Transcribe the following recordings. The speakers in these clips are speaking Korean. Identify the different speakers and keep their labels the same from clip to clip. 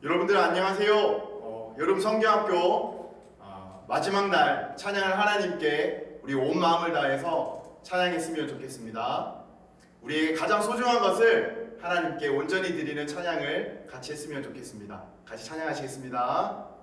Speaker 1: 여러분들 안녕하세요. 여름 성경학교 마지막 날 찬양을 하나님께 우리 온 마음을 다해서 찬양했으면 좋겠습니다. 우리에게 가장 소중한 것을 하나님께 온전히 드리는 찬양을 같이 했으면 좋겠습니다. 같이 찬양하시겠습니다.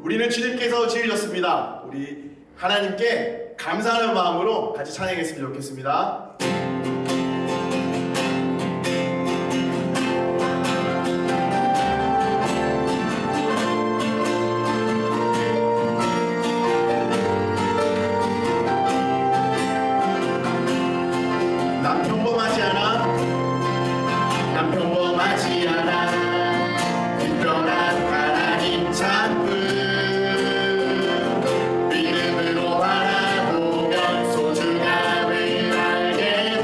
Speaker 1: 우리는 주님께서 지으셨습니다. 우리 하나님께 감사하는 마음으로 같이 찬양했으면 좋겠습니다. 난 평범하지 않아. 난 평범하지 않아. 특별한 하나님 작품 믿음으로 바라보면 소중함을 알게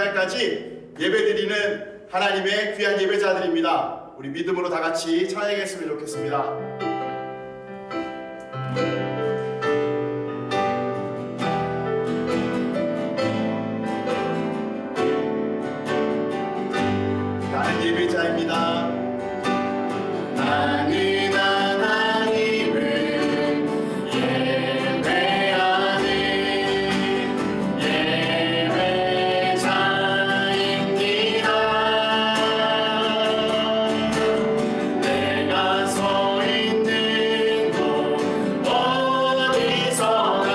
Speaker 1: 18까지 예배드리는 하나님의 귀한 예배자들입니다. 우리 믿음으로 다 같이 찬양했으면 좋겠습니다. 나는 예배자입니다. 나는 하나님을 예배하는 예배자입니다. 내가 서 있는 곳 어디서나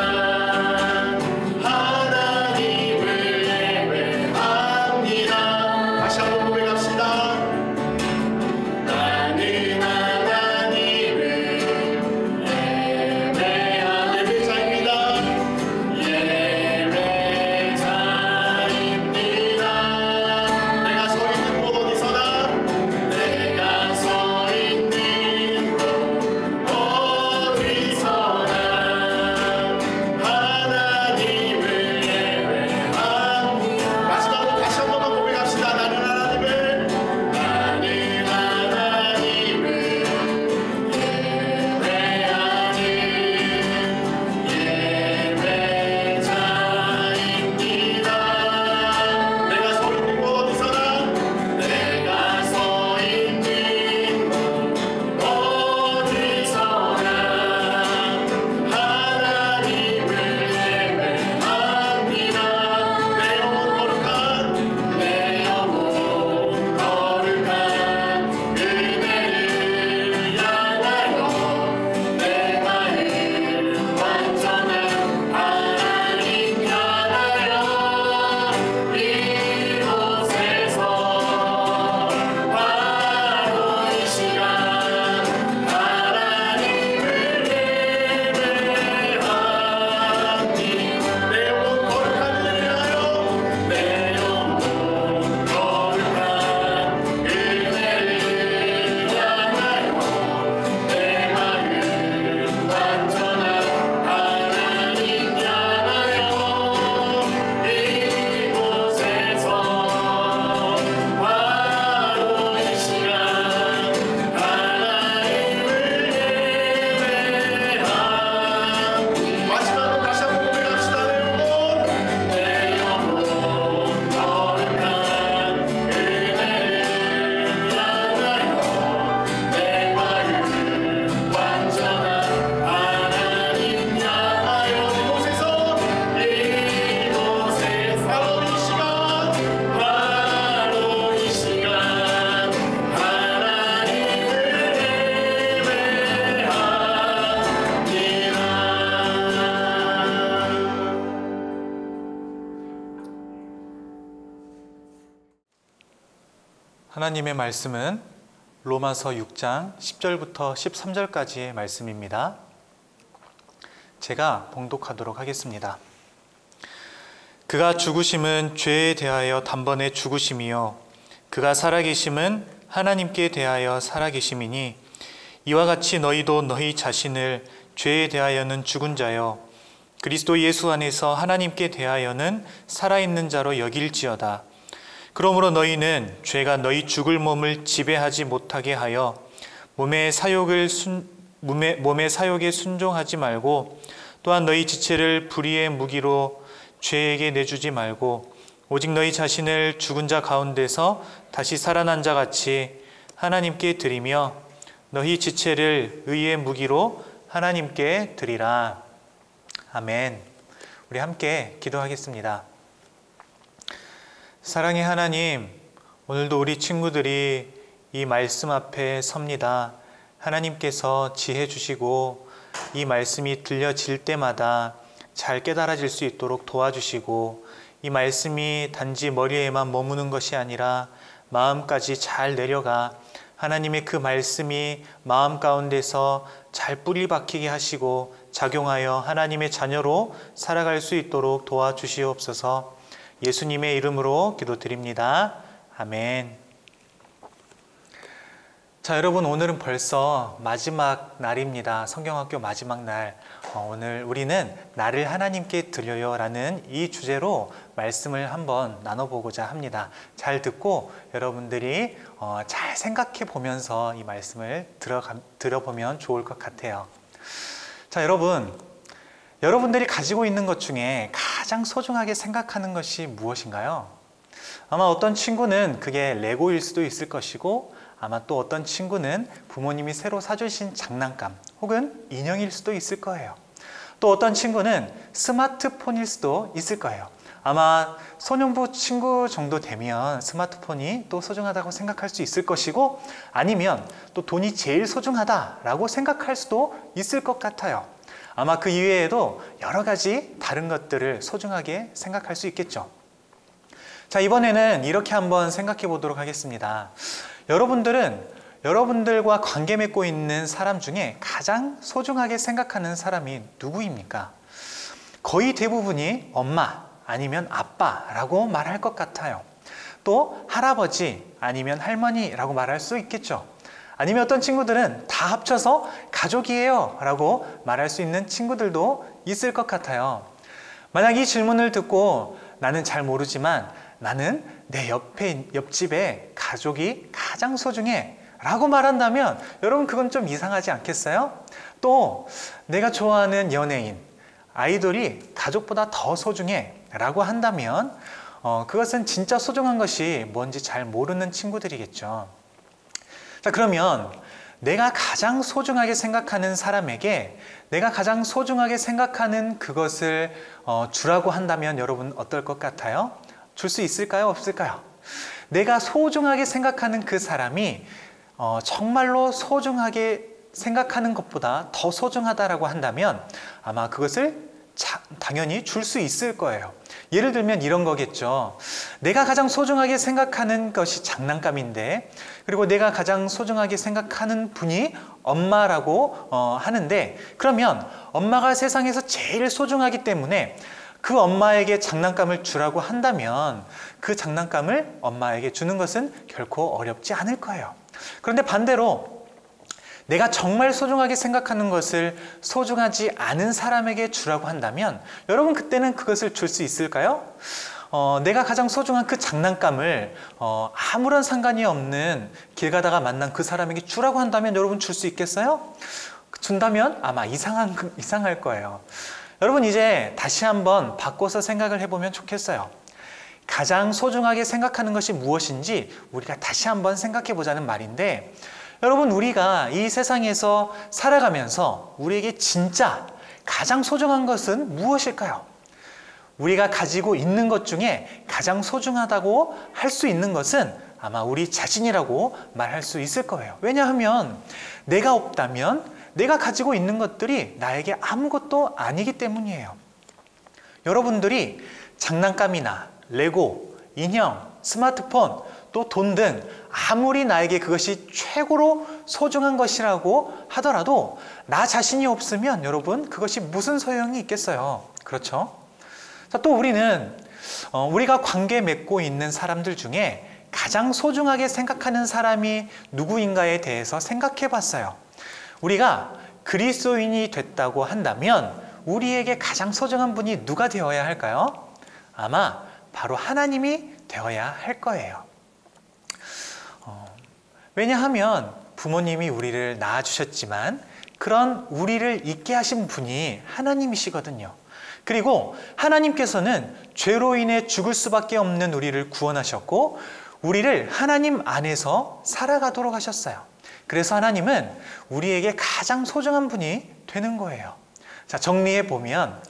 Speaker 1: 하나님을 예배합니다. 다시 한번 고백합시다. 나는 하나님을 예배하는 예배자입니다. 예배자입니다. 내가 서 있는 곳 어디서나 내가 서 있는 곳 어디서나 하나님을 예배합니다. 마지막으로 다시 한 번만 고백합시다. 나는 하나님을 예배자입니다. 내가 서 있는 곳 어디서나 내가 서 있는 곳 어디서나 하나님을 예배합니다. 내 영혼 거룩한 은혜를 향하여 내 마음 완전한 하나님 향하여 이곳에서 바로 이 시간 하나님을 예배합니다. 내 영혼 거룩한 은혜를 향하여 내 영혼 거룩한 은혜를 향하여 내 마음 완전한 하나님 향하여 이곳에서 바로 이 시간 하나님을 예배합니다. 마지막으로 다시 한번 고백합시다. 내 영혼 거룩한 은혜를 향하여 내 마음 완전한 하나님 향하여 이곳에서 바로 이 시간
Speaker 2: 하나님의 말씀은 로마서 6장 10절부터 13절까지의 말씀입니다. 제가 봉독하도록 하겠습니다. 그가 죽으심은 죄에 대하여 단번에 죽으심이요 그가 살아계심은 하나님께 대하여 살아계심이니 이와 같이 너희도 너희 자신을 죄에 대하여는 죽은 자요 그리스도 예수 안에서 하나님께 대하여는 살아있는 자로 여길지어다. 그러므로 너희는 죄가 너희 죽을 몸을 지배하지 못하게 하여 몸의 사욕에 순종하지 말고 또한 너희 지체를 불의의 무기로 죄에게 내주지 말고 오직 너희 자신을 죽은 자 가운데서 다시 살아난 자 같이 하나님께 드리며 너희 지체를 의의 무기로 하나님께 드리라. 아멘. 우리 함께 기도하겠습니다. 사랑의 하나님, 오늘도 우리 친구들이 이 말씀 앞에 섭니다. 하나님께서 지혜 주시고 이 말씀이 들려질 때마다 잘 깨달아질 수 있도록 도와주시고 이 말씀이 단지 머리에만 머무는 것이 아니라 마음까지 잘 내려가 하나님의 그 말씀이 마음 가운데서 잘 뿌리 박히게 하시고 작용하여 하나님의 자녀로 살아갈 수 있도록 도와주시옵소서. 예수님의 이름으로 기도드립니다. 아멘. 자, 여러분, 오늘은 벌써 마지막 날입니다. 성경학교 마지막 날. 오늘 우리는 나를 하나님께 드려요 라는 이 주제로 말씀을 한번 나눠보고자 합니다. 잘 듣고 여러분들이 잘 생각해 보면서 이 말씀을 들어보면 좋을 것 같아요. 자, 여러분들이 가지고 있는 것 중에 가장 소중하게 생각하는 것이 무엇인가요? 아마 어떤 친구는 그게 레고일 수도 있을 것이고, 아마 또 어떤 친구는 부모님이 새로 사주신 장난감 혹은 인형일 수도 있을 거예요. 또 어떤 친구는 스마트폰일 수도 있을 거예요. 아마 소년부 친구 정도 되면 스마트폰이 또 소중하다고 생각할 수 있을 것이고, 아니면 또 돈이 제일 소중하다라고 생각할 수도 있을 것 같아요. 아마 그 이외에도 여러 가지 다른 것들을 소중하게 생각할 수 있겠죠. 자, 이번에는 이렇게 한번 생각해 보도록 하겠습니다. 여러분들과 관계 맺고 있는 사람 중에 가장 소중하게 생각하는 사람이 누구입니까? 거의 대부분이 엄마 아니면 아빠라고 말할 것 같아요. 또 할아버지 아니면 할머니라고 말할 수 있겠죠. 아니면 어떤 친구들은 다 합쳐서 가족이에요 라고 말할 수 있는 친구들도 있을 것 같아요. 만약 이 질문을 듣고 나는 잘 모르지만 나는 내 옆집에 가족이 가장 소중해 라고 말한다면 여러분, 그건 좀 이상하지 않겠어요? 또 내가 좋아하는 연예인, 아이돌이 가족보다 더 소중해 라고 한다면 그것은 진짜 소중한 것이 뭔지 잘 모르는 친구들이겠죠. 자, 그러면 내가 가장 소중하게 생각하는 사람에게 내가 가장 소중하게 생각하는 그것을 주라고 한다면 여러분 어떨 것 같아요? 줄 수 있을까요? 없을까요? 내가 소중하게 생각하는 그 사람이 정말로 소중하게 생각하는 것보다 더 소중하다라고 한다면 아마 그것을 당연히 줄 수 있을 거예요. 예를 들면 이런 거겠죠. 내가 가장 소중하게 생각하는 것이 장난감인데, 그리고 내가 가장 소중하게 생각하는 분이 엄마라고 하는데, 그러면 엄마가 세상에서 제일 소중하기 때문에 그 엄마에게 장난감을 주라고 한다면 그 장난감을 엄마에게 주는 것은 결코 어렵지 않을 거예요. 그런데 반대로 내가 정말 소중하게 생각하는 것을 소중하지 않은 사람에게 주라고 한다면 여러분, 그때는 그것을 줄 수 있을까요? 내가 가장 소중한 그 장난감을 아무런 상관이 없는 길 가다가 만난 그 사람에게 주라고 한다면 여러분, 줄 수 있겠어요? 준다면 아마 이상할 거예요. 여러분, 이제 다시 한번 바꿔서 생각을 해보면 좋겠어요. 가장 소중하게 생각하는 것이 무엇인지 우리가 다시 한번 생각해 보자는 말인데, 여러분, 우리가 이 세상에서 살아가면서 우리에게 진짜 가장 소중한 것은 무엇일까요? 우리가 가지고 있는 것 중에 가장 소중하다고 할 수 있는 것은 아마 우리 자신이라고 말할 수 있을 거예요. 왜냐하면 내가 없다면 내가 가지고 있는 것들이 나에게 아무것도 아니기 때문이에요. 여러분들이 장난감이나 레고, 인형, 스마트폰, 또 돈 등 아무리 나에게 그것이 최고로 소중한 것이라고 하더라도 나 자신이 없으면 여러분, 그것이 무슨 소용이 있겠어요. 그렇죠? 자, 또 우리가 관계 맺고 있는 사람들 중에 가장 소중하게 생각하는 사람이 누구인가에 대해서 생각해 봤어요. 우리가 그리스도인이 됐다고 한다면 우리에게 가장 소중한 분이 누가 되어야 할까요? 아마 바로 하나님이 되어야 할 거예요. 왜냐하면 부모님이 우리를 낳아주셨지만 그런 우리를 있게 하신 분이 하나님이시거든요. 그리고 하나님께서는 죄로 인해 죽을 수밖에 없는 우리를 구원하셨고 우리를 하나님 안에서 살아가도록 하셨어요. 그래서 하나님은 우리에게 가장 소중한 분이 되는 거예요. 자, 정리해 보면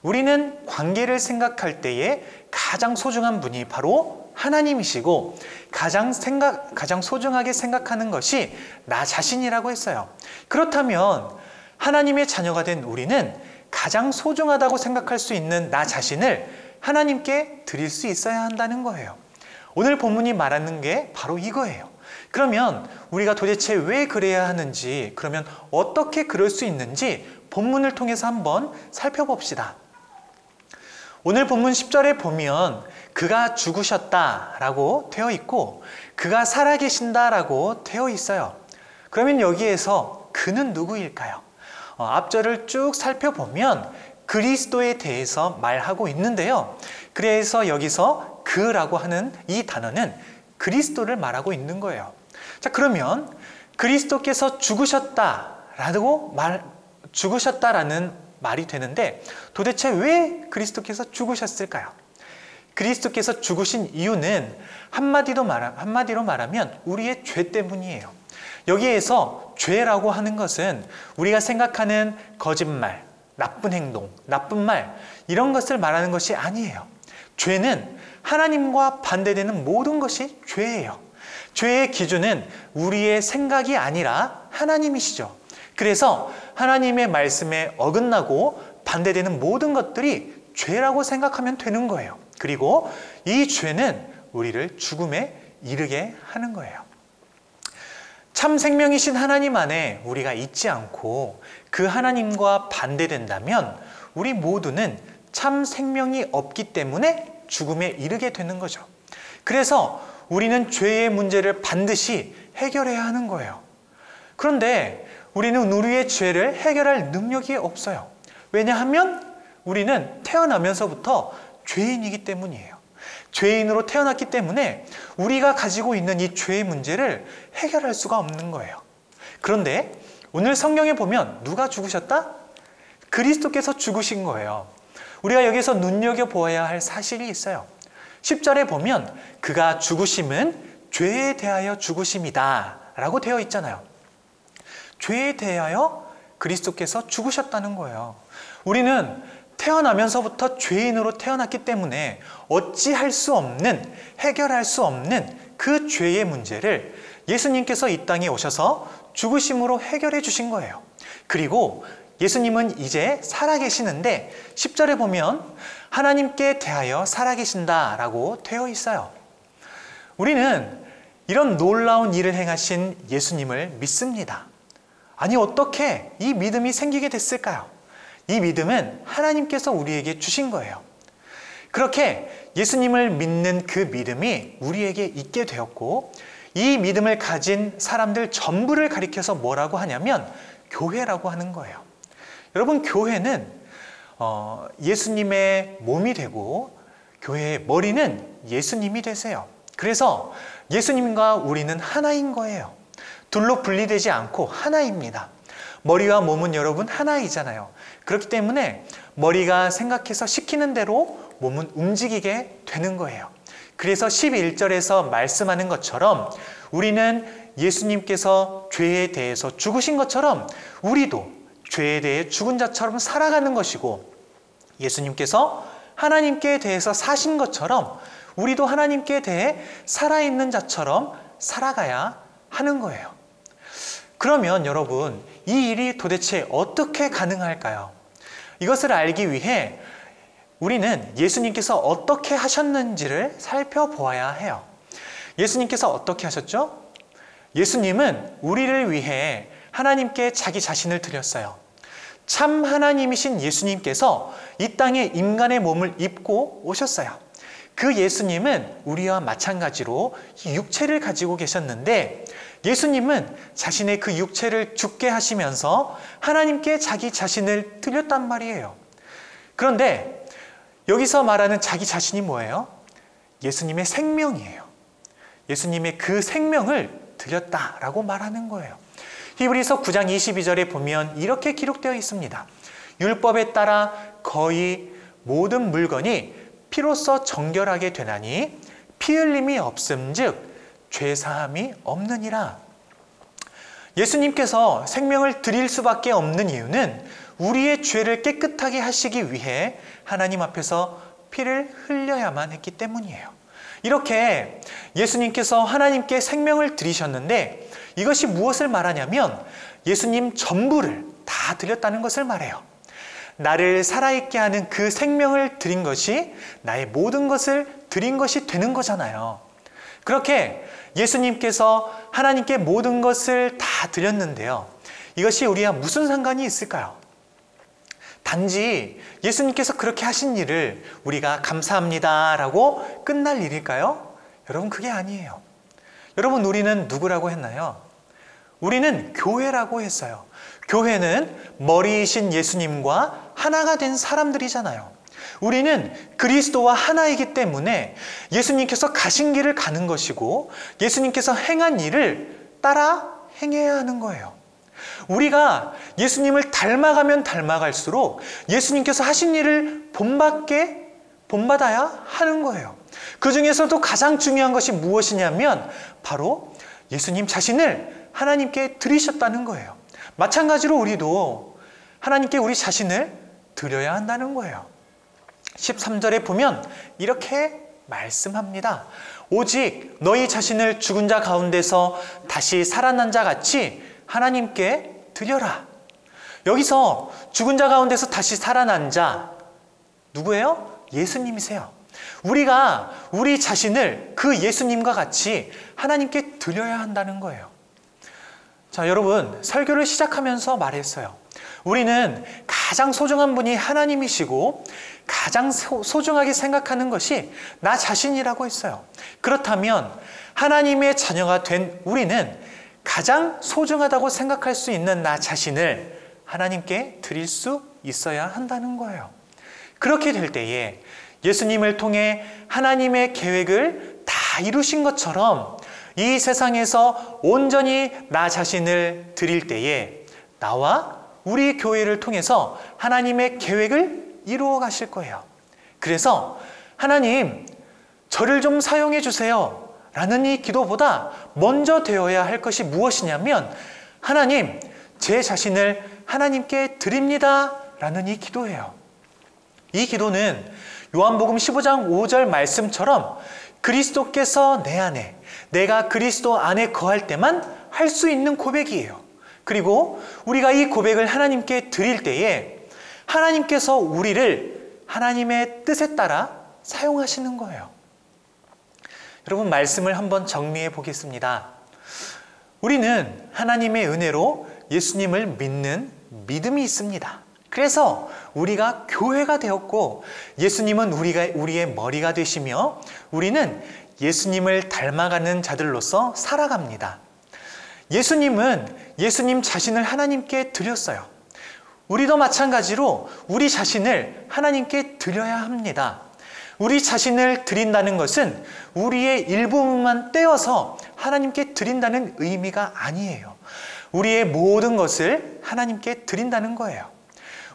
Speaker 2: 우리는 관계를 생각할 때에 가장 소중한 분이 바로 하나님이시고 가장 소중하게 생각하는 것이 나 자신이라고 했어요. 그렇다면 하나님의 자녀가 된 우리는 가장 소중하다고 생각할 수 있는 나 자신을 하나님께 드릴 수 있어야 한다는 거예요. 오늘 본문이 말하는 게 바로 이거예요. 그러면 우리가 도대체 왜 그래야 하는지, 그러면 어떻게 그럴 수 있는지 본문을 통해서 한번 살펴봅시다. 오늘 본문 10절에 보면 그가 죽으셨다라고 되어 있고 그가 살아계신다라고 되어 있어요. 그러면 여기에서 그는 누구일까요? 앞절을 쭉 살펴보면 그리스도에 대해서 말하고 있는데요. 그래서 여기서 그라고 하는 이 단어는 그리스도를 말하고 있는 거예요. 자, 그러면 그리스도께서 죽으셨다라는 말이 되는데 도대체 왜 그리스도께서 죽으셨을까요? 그리스도께서 죽으신 이유는 한마디로 말하면 우리의 죄 때문이에요. 여기에서 죄라고 하는 것은 우리가 생각하는 거짓말, 나쁜 행동, 나쁜 말 이런 것을 말하는 것이 아니에요. 죄는 하나님과 반대되는 모든 것이 죄예요. 죄의 기준은 우리의 생각이 아니라 하나님이시죠. 그래서 하나님의 말씀에 어긋나고 반대되는 모든 것들이 죄라고 생각하면 되는 거예요. 그리고 이 죄는 우리를 죽음에 이르게 하는 거예요. 참 생명이신 하나님 안에 우리가 있지 않고 그 하나님과 반대된다면 우리 모두는 참 생명이 없기 때문에 죽음에 이르게 되는 거죠. 그래서 우리는 죄의 문제를 반드시 해결해야 하는 거예요. 그런데 우리는 우리의 죄를 해결할 능력이 없어요. 왜냐하면 우리는 태어나면서부터 죄인이기 때문이에요. 죄인으로 태어났기 때문에 우리가 가지고 있는 이 죄의 문제를 해결할 수가 없는 거예요. 그런데 오늘 성경에 보면 누가 죽으셨다? 그리스도께서 죽으신 거예요. 우리가 여기서 눈여겨보아야 할 사실이 있어요. 10절에 보면 그가 죽으심은 죄에 대하여 죽으심이다 라고 되어 있잖아요. 죄에 대하여 그리스도께서 죽으셨다는 거예요. 우리는 태어나면서부터 죄인으로 태어났기 때문에 어찌할 수 없는, 해결할 수 없는 그 죄의 문제를 예수님께서 이 땅에 오셔서 죽으심으로 해결해 주신 거예요. 그리고 예수님은 이제 살아계시는데 10절에 보면 하나님께 대하여 살아계신다라고 되어 있어요. 우리는 이런 놀라운 일을 행하신 예수님을 믿습니다. 아니, 어떻게 이 믿음이 생기게 됐을까요? 이 믿음은 하나님께서 우리에게 주신 거예요. 그렇게 예수님을 믿는 그 믿음이 우리에게 있게 되었고 이 믿음을 가진 사람들 전부를 가리켜서 뭐라고 하냐면 교회라고 하는 거예요. 여러분, 교회는 예수님의 몸이 되고 교회의 머리는 예수님이 되세요. 그래서 예수님과 우리는 하나인 거예요. 둘로 분리되지 않고 하나입니다. 머리와 몸은 여러분 하나이잖아요. 그렇기 때문에 머리가 생각해서 시키는 대로 몸은 움직이게 되는 거예요. 그래서 11절에서 말씀하는 것처럼 우리는 예수님께서 죄에 대해서 죽으신 것처럼 우리도 죄에 대해 죽은 자처럼 살아가는 것이고 예수님께서 하나님께 대해서 사신 것처럼 우리도 하나님께 대해 살아있는 자처럼 살아가야 하는 거예요. 그러면 여러분, 이 일이 도대체 어떻게 가능할까요? 이것을 알기 위해 우리는 예수님께서 어떻게 하셨는지를 살펴보아야 해요. 예수님께서 어떻게 하셨죠? 예수님은 우리를 위해 하나님께 자기 자신을 드렸어요. 참 하나님이신 예수님께서 이 땅에 인간의 몸을 입고 오셨어요. 그 예수님은 우리와 마찬가지로 육체를 가지고 계셨는데 예수님은 자신의 그 육체를 죽게 하시면서 하나님께 자기 자신을 드렸단 말이에요. 그런데 여기서 말하는 자기 자신이 뭐예요? 예수님의 생명이에요. 예수님의 그 생명을 드렸다라고 말하는 거예요. 히브리서 9장 22절에 보면 이렇게 기록되어 있습니다. 율법에 따라 거의 모든 물건이 피로써 정결하게 되나니 피 흘림이 없음즉 죄사함이 없느니라. 예수님께서 생명을 드릴 수밖에 없는 이유는 우리의 죄를 깨끗하게 하시기 위해 하나님 앞에서 피를 흘려야만 했기 때문이에요. 이렇게 예수님께서 하나님께 생명을 드리셨는데 이것이 무엇을 말하냐면 예수님 전부를 다 드렸다는 것을 말해요. 나를 살아있게 하는 그 생명을 드린 것이 나의 모든 것을 드린 것이 되는 거잖아요. 그렇게 예수님께서 하나님께 모든 것을 다 드렸는데요. 이것이 우리와 무슨 상관이 있을까요? 단지 예수님께서 그렇게 하신 일을 우리가 감사합니다 라고 끝날 일일까요? 여러분, 그게 아니에요. 여러분, 우리는 누구라고 했나요? 우리는 교회라고 했어요. 교회는 머리이신 예수님과 하나가 된 사람들이잖아요. 우리는 그리스도와 하나이기 때문에 예수님께서 가신 길을 가는 것이고 예수님께서 행한 일을 따라 행해야 하는 거예요. 우리가 예수님을 닮아가면 닮아갈수록 예수님께서 하신 일을 본받아야 하는 거예요. 그 중에서도 가장 중요한 것이 무엇이냐면 바로 예수님 자신을 하나님께 드리셨다는 거예요. 마찬가지로 우리도 하나님께 우리 자신을 드려야 한다는 거예요. 13절에 보면 이렇게 말씀합니다. 오직 너희 자신을 죽은 자 가운데서 다시 살아난 자 같이 하나님께 드려라. 여기서 죽은 자 가운데서 다시 살아난 자 누구예요? 예수님이세요. 우리가 우리 자신을 그 예수님과 같이 하나님께 드려야 한다는 거예요. 자, 여러분, 설교를 시작하면서 말했어요. 우리는 가장 소중한 분이 하나님이시고 가장 소중하게 생각하는 것이 나 자신이라고 했어요. 그렇다면 하나님의 자녀가 된 우리는 가장 소중하다고 생각할 수 있는 나 자신을 하나님께 드릴 수 있어야 한다는 거예요. 그렇게 될 때에 예수님을 통해 하나님의 계획을 다 이루신 것처럼 이 세상에서 온전히 나 자신을 드릴 때에 나와 우리 교회를 통해서 하나님의 계획을 이루어 가실 거예요. 그래서 하나님, 저를 좀 사용해 주세요 라는 이 기도보다 먼저 되어야 할 것이 무엇이냐면 하나님, 제 자신을 하나님께 드립니다 라는 이 기도예요. 이 기도는 요한복음 15장 5절 말씀처럼 그리스도께서 내 안에, 내가 그리스도 안에 거할 때만 할 수 있는 고백이에요. 그리고 우리가 이 고백을 하나님께 드릴 때에 하나님께서 우리를 하나님의 뜻에 따라 사용하시는 거예요. 여러분, 말씀을 한번 정리해 보겠습니다. 우리는 하나님의 은혜로 예수님을 믿는 믿음이 있습니다. 그래서 우리가 교회가 되었고 예수님은 우리의 머리가 되시며 우리는 예수님을 닮아가는 자들로서 살아갑니다. 예수님은 예수님 자신을 하나님께 드렸어요. 우리도 마찬가지로 우리 자신을 하나님께 드려야 합니다. 우리 자신을 드린다는 것은 우리의 일부분만 떼어서 하나님께 드린다는 의미가 아니에요. 우리의 모든 것을 하나님께 드린다는 거예요.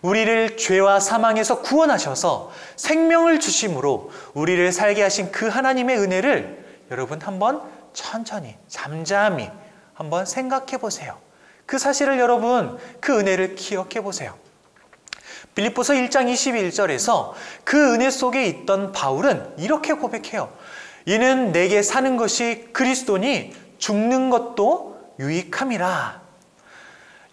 Speaker 2: 우리를 죄와 사망에서 구원하셔서 생명을 주심으로 우리를 살게 하신 그 하나님의 은혜를 여러분 한번 천천히 잠잠히 한번 생각해 보세요. 그 사실을 여러분 그 은혜를 기억해 보세요. 빌립보서 1장 21절에서 그 은혜 속에 있던 바울은 이렇게 고백해요. 이는 내게 사는 것이 그리스도니 죽는 것도 유익함이라.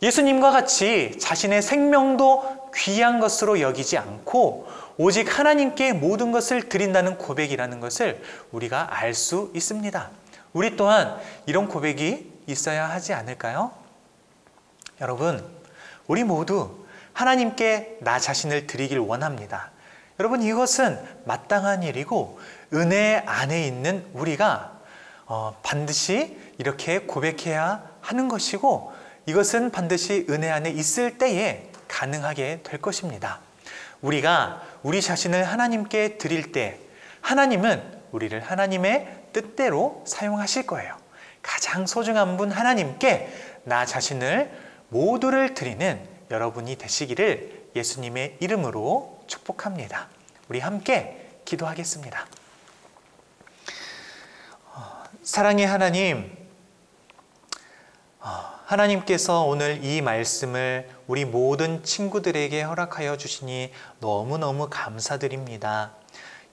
Speaker 2: 예수님과 같이 자신의 생명도 귀한 것으로 여기지 않고 오직 하나님께 모든 것을 드린다는 고백이라는 것을 우리가 알 수 있습니다. 우리 또한 이런 고백이 있어야 하지 않을까요? 여러분, 우리 모두 하나님께 나 자신을 드리길 원합니다. 여러분, 이것은 마땅한 일이고 은혜 안에 있는 우리가 반드시 이렇게 고백해야 하는 것이고 이것은 반드시 은혜 안에 있을 때에 가능하게 될 것입니다. 우리가 우리 자신을 하나님께 드릴 때 하나님은 우리를 하나님의 뜻대로 사용하실 거예요. 가장 소중한 분 하나님께 나 자신을 모두를 드리는 여러분이 되시기를 예수님의 이름으로 축복합니다. 우리 함께 기도하겠습니다. 사랑의 하나님, 하나님께서 오늘 이 말씀을 우리 모든 친구들에게 허락하여 주시니 너무너무 감사드립니다.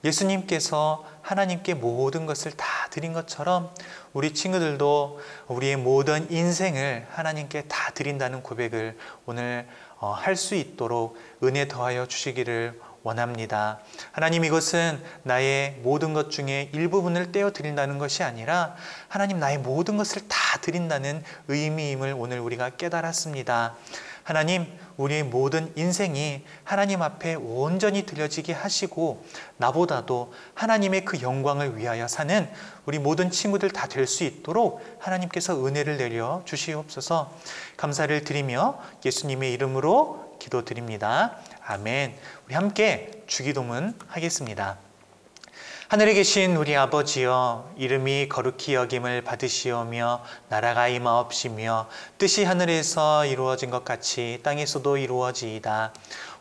Speaker 2: 예수님께서 하나님께 모든 것을 다 드린 것처럼 우리 친구들도 우리의 모든 인생을 하나님께 다 드린다는 고백을 오늘 할 수 있도록 은혜 더하여 주시기를 원합니다. 하나님, 이것은 나의 모든 것 중에 일부분을 떼어 드린다는 것이 아니라 하나님 나의 모든 것을 다 드린다는 의미임을 오늘 우리가 깨달았습니다. 하나님, 우리의 모든 인생이 하나님 앞에 온전히 들려지게 하시고 나보다도 하나님의 그 영광을 위하여 사는 우리 모든 친구들 다 될 수 있도록 하나님께서 은혜를 내려 주시옵소서. 감사를 드리며 예수님의 이름으로 기도드립니다. 아멘. 우리 함께 주기도문 하겠습니다. 하늘에 계신 우리 아버지여, 이름이 거룩히 여김을 받으시오며 나라가 임하옵시며 뜻이 하늘에서 이루어진 것 같이 땅에서도 이루어지이다.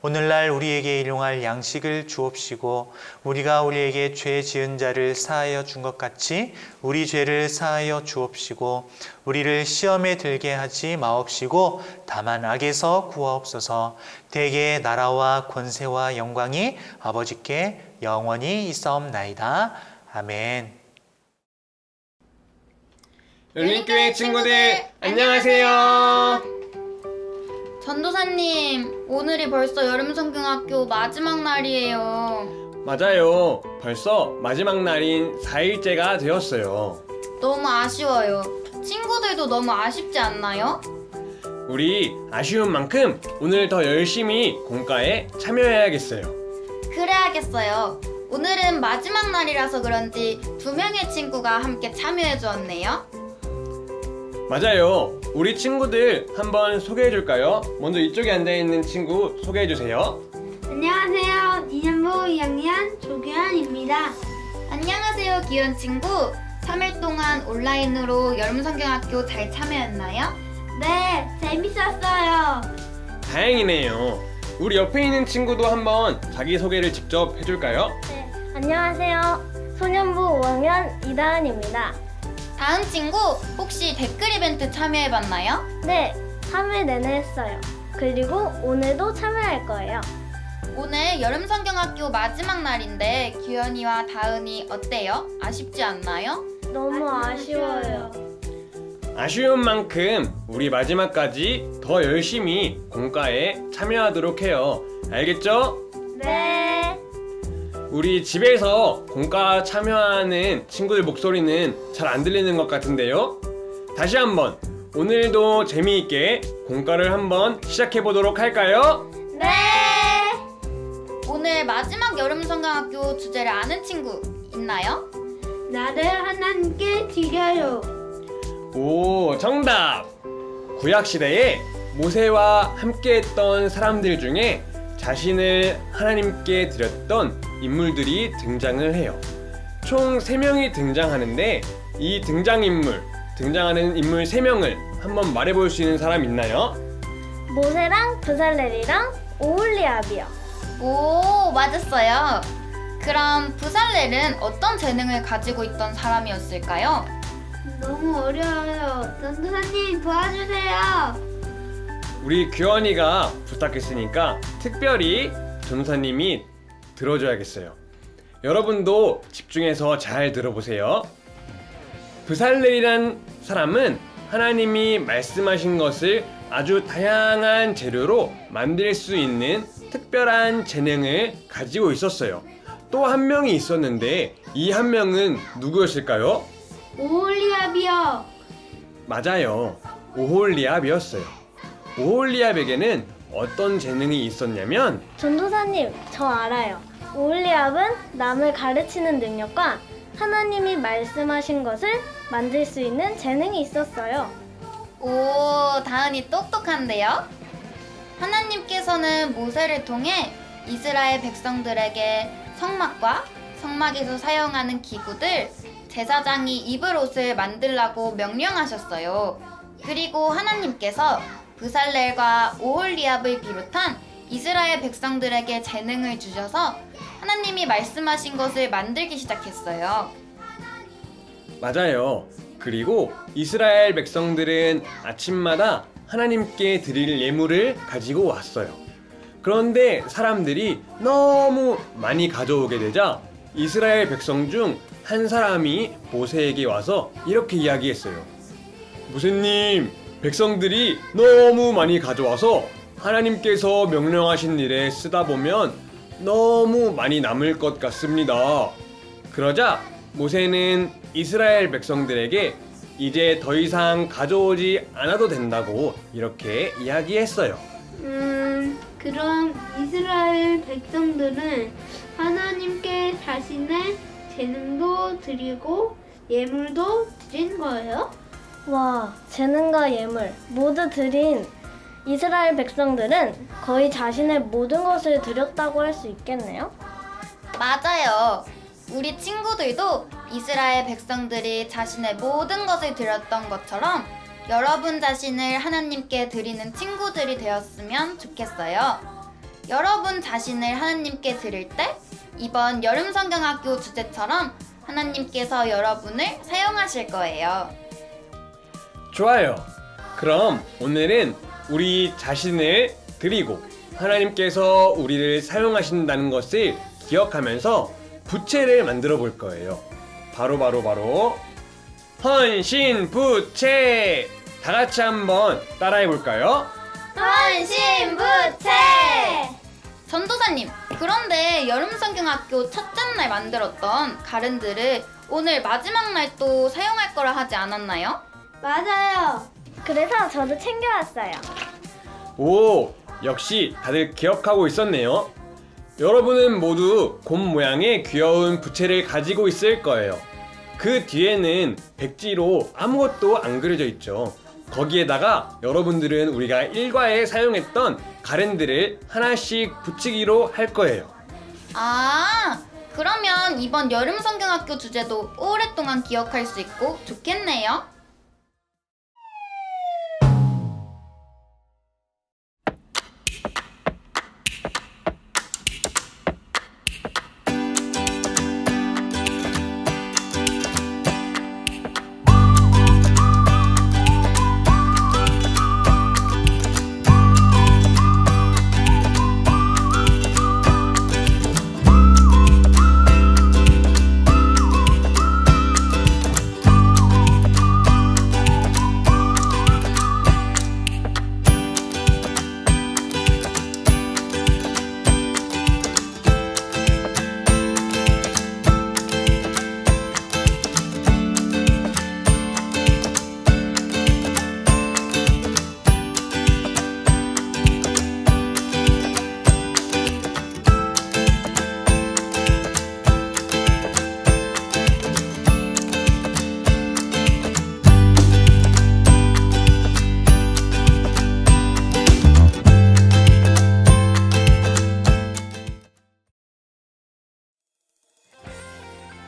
Speaker 2: 오늘날 우리에게 일용할 양식을 주옵시고 우리가 우리에게 죄 지은 자를 사하여 준 것 같이 우리 죄를 사하여 주옵시고 우리를 시험에 들게 하지 마옵시고 다만 악에서 구하옵소서. 대개의 나라와 권세와 영광이 아버지께 영원히 있사옵나이다. 아멘.
Speaker 3: 열린교회 친구들 안녕하세요.
Speaker 4: 전도사님, 오늘이 벌써 여름성경학교 마지막 날이에요.
Speaker 3: 맞아요. 벌써 마지막 날인 4일째가 되었어요.
Speaker 4: 너무 아쉬워요. 친구들도 너무 아쉽지 않나요?
Speaker 3: 우리 아쉬운 만큼 오늘 더 열심히 공과에 참여해야겠어요.
Speaker 4: 그래야겠어요. 오늘은 마지막 날이라서 그런지 2명의 친구가 함께 참여해 주었네요.
Speaker 3: 맞아요. 우리 친구들 한번 소개해 줄까요? 먼저 이쪽에 앉아있는 친구 소개해 주세요.
Speaker 5: 안녕하세요. 2년부 2학년 조규현입니다.
Speaker 4: 안녕하세요, 귀여운 친구. 3일 동안 온라인으로 여름성경학교 잘 참여했나요?
Speaker 5: 네, 재밌었어요.
Speaker 3: 다행이네요. 우리 옆에 있는 친구도 한번 자기소개를 직접 해줄까요?
Speaker 5: 네, 안녕하세요. 소년부 5학년 이다은입니다.
Speaker 4: 다음 친구, 혹시 댓글 이벤트 참여해봤나요?
Speaker 5: 네, 3일 내내 했어요. 그리고 오늘도 참여할 거예요.
Speaker 4: 오늘 여름성경학교 마지막 날인데 규현이와 다은이 어때요? 아쉽지 않나요?
Speaker 5: 너무 아쉬워요.
Speaker 3: 아쉬운 만큼 우리 마지막까지 더 열심히 공과에 참여하도록 해요. 알겠죠?
Speaker 5: 네.
Speaker 3: 우리 집에서 공과 참여하는 친구들 목소리는 잘 안 들리는 것 같은데요? 다시 한번 오늘도 재미있게 공과를 한번 시작해 보도록 할까요?
Speaker 5: 네.
Speaker 4: 오늘 마지막 여름성경학교 주제를 아는 친구 있나요?
Speaker 5: 나를 하나님께 드려요.
Speaker 3: 오, 정답! 구약시대에 모세와 함께했던 사람들 중에 자신을 하나님께 드렸던 인물들이 등장을 해요. 총 3명이 등장하는데 이 등장하는 인물 3명을 한번 말해볼 수 있는 사람 있나요?
Speaker 5: 모세랑 부살렐이랑 오홀리압이요.
Speaker 4: 오, 맞았어요. 그럼 부살렐은 어떤 재능을 가지고 있던 사람이었을까요?
Speaker 5: 너무 어려워요. 전도사님 도와주세요.
Speaker 3: 우리 규현이가 부탁했으니까 특별히 전도사님이 들어줘야겠어요. 여러분도 집중해서 잘 들어보세요. 부살렐이란 사람은 하나님이 말씀하신 것을 아주 다양한 재료로 만들 수 있는 특별한 재능을 가지고 있었어요. 또 한 명이 있었는데 이 한 명은 누구였을까요?
Speaker 5: 오홀리압이요.
Speaker 3: 맞아요. 오홀리압이었어요. 오홀리압에게는 어떤 재능이 있었냐면
Speaker 5: 전도사님, 저 알아요. 오홀리압은 남을 가르치는 능력과 하나님이 말씀하신 것을 만들 수 있는 재능이 있었어요.
Speaker 4: 오, 다은이 똑똑한데요? 하나님께서는 모세를 통해 이스라엘 백성들에게 성막과 성막에서 사용하는 기구들, 제사장이 입을 옷을 만들라고 명령하셨어요. 그리고 하나님께서 부살렐과 오홀리압을 비롯한 이스라엘 백성들에게 재능을 주셔서 하나님이 말씀하신 것을 만들기 시작했어요.
Speaker 3: 맞아요. 그리고 이스라엘 백성들은 아침마다 하나님께 드릴 예물을 가지고 왔어요. 그런데 사람들이 너무 많이 가져오게 되자 이스라엘 백성 중 한 사람이 모세에게 와서 이렇게 이야기했어요. 모세님, 백성들이 너무 많이 가져와서 하나님께서 명령하신 일에 쓰다 보면 너무 많이 남을 것 같습니다. 그러자 모세는 이스라엘 백성들에게 이제 더 이상 가져오지 않아도 된다고 이렇게 이야기했어요.
Speaker 6: 그럼 이스라엘 백성들은 하나님께 자신의 재능도 드리고 예물도 드린 거예요?
Speaker 5: 와, 재능과 예물 모두 드린 이스라엘 백성들은 거의 자신의 모든 것을 드렸다고 할 수 있겠네요.
Speaker 4: 맞아요. 우리 친구들도 이스라엘 백성들이 자신의 모든 것을 드렸던 것처럼 여러분 자신을 하나님께 드리는 친구들이 되었으면 좋겠어요. 여러분 자신을 하나님께 드릴 때 이번 여름 성경학교 주제처럼 하나님께서 여러분을 사용하실 거예요.
Speaker 3: 좋아요. 그럼 오늘은 우리 자신을 드리고 하나님께서 우리를 사용하신다는 것을 기억하면서 부채를 만들어 볼 거예요. 바로 헌신부채! 다 같이 한번 따라해 볼까요?
Speaker 5: 헌신부채!
Speaker 4: 전도사님, 그런데 여름 성경학교 첫째 날 만들었던 가랜드를 오늘 마지막 날 또 사용할 거라 하지 않았나요?
Speaker 5: 맞아요. 그래서 저도 챙겨왔어요.
Speaker 3: 오, 역시 다들 기억하고 있었네요. 여러분은 모두 곰 모양의 귀여운 부채를 가지고 있을 거예요. 그 뒤에는 백지로 아무것도 안 그려져 있죠. 거기에다가 여러분들은 우리가 일과에 사용했던 가랜드를 하나씩 붙이기로 할 거예요.
Speaker 4: 아, 그러면 이번 여름 성경학교 주제도 오랫동안 기억할 수 있고 좋겠네요.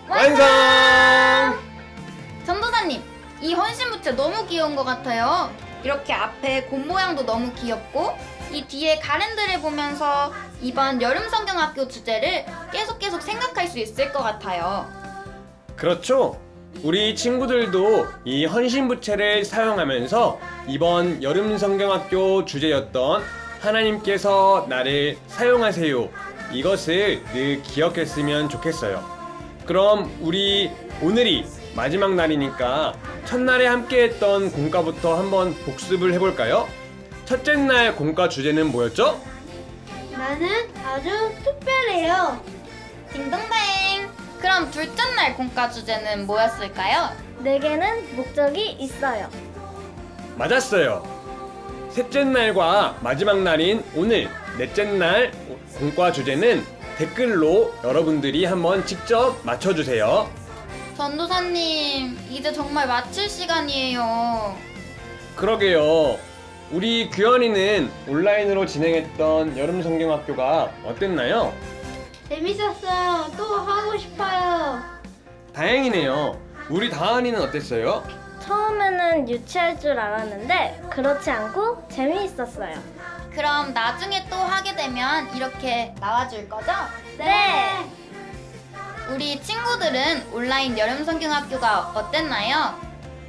Speaker 3: 완성!
Speaker 4: 전도사님, 이 헌신부채 너무 귀여운 것 같아요. 이렇게 앞에 곰 모양도 너무 귀엽고 이 뒤에 가랜드를 보면서 이번 여름 성경학교 주제를 계속 생각할 수 있을 것 같아요.
Speaker 3: 그렇죠. 우리 친구들도 이 헌신부채를 사용하면서 이번 여름 성경학교 주제였던 하나님께서 나를 사용하세요, 이것을 늘 기억했으면 좋겠어요. 그럼 우리 오늘이 마지막 날이니까 첫날에 함께했던 공과부터 한번 복습을 해볼까요? 첫째 날 공과 주제는 뭐였죠?
Speaker 6: 나는 아주 특별해요.
Speaker 4: 딩동댕! 그럼 둘째 날 공과 주제는 뭐였을까요?
Speaker 5: 내게는 목적이 있어요.
Speaker 3: 맞았어요. 셋째 날과 마지막 날인 오늘 넷째 날 공과 주제는 댓글로 여러분들이 한번 직접 맞춰주세요.
Speaker 4: 전도사님, 이제 정말 마칠 시간이에요.
Speaker 3: 그러게요. 우리 규현이는 온라인으로 진행했던 여름 성경학교가 어땠나요?
Speaker 6: 재밌었어요. 또 하고 싶어요.
Speaker 3: 다행이네요. 우리 다은이는 어땠어요?
Speaker 5: 처음에는 유치할 줄 알았는데 그렇지 않고 재미있었어요.
Speaker 4: 그럼 나중에 또 하게 되면 이렇게 나와줄 거죠?
Speaker 5: 네!
Speaker 4: 우리 친구들은 온라인 여름 성경학교가 어땠나요?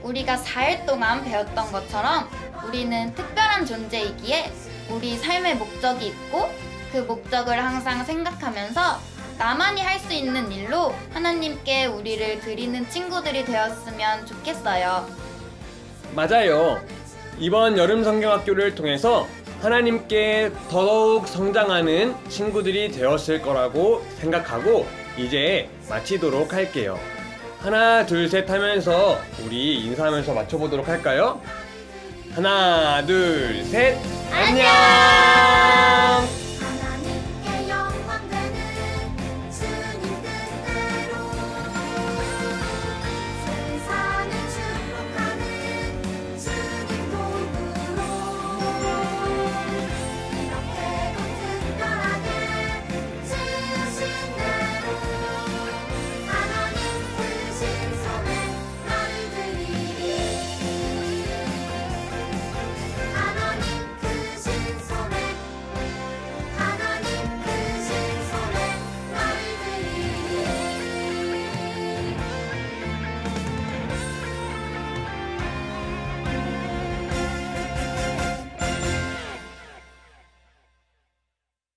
Speaker 4: 우리가 4일 동안 배웠던 것처럼 우리는 특별한 존재이기에 우리 삶의 목적이 있고 그 목적을 항상 생각하면서 나만이 할 수 있는 일로 하나님께 우리를 드리는 친구들이 되었으면 좋겠어요.
Speaker 3: 맞아요. 이번 여름 성경학교를 통해서 하나님께 더더욱 성장하는 친구들이 되었을 거라고 생각하고 이제 마치도록 할게요. 하나, 둘, 셋 하면서 우리 인사하면서 맞춰보도록 할까요? 하나, 둘, 셋.
Speaker 4: 안녕!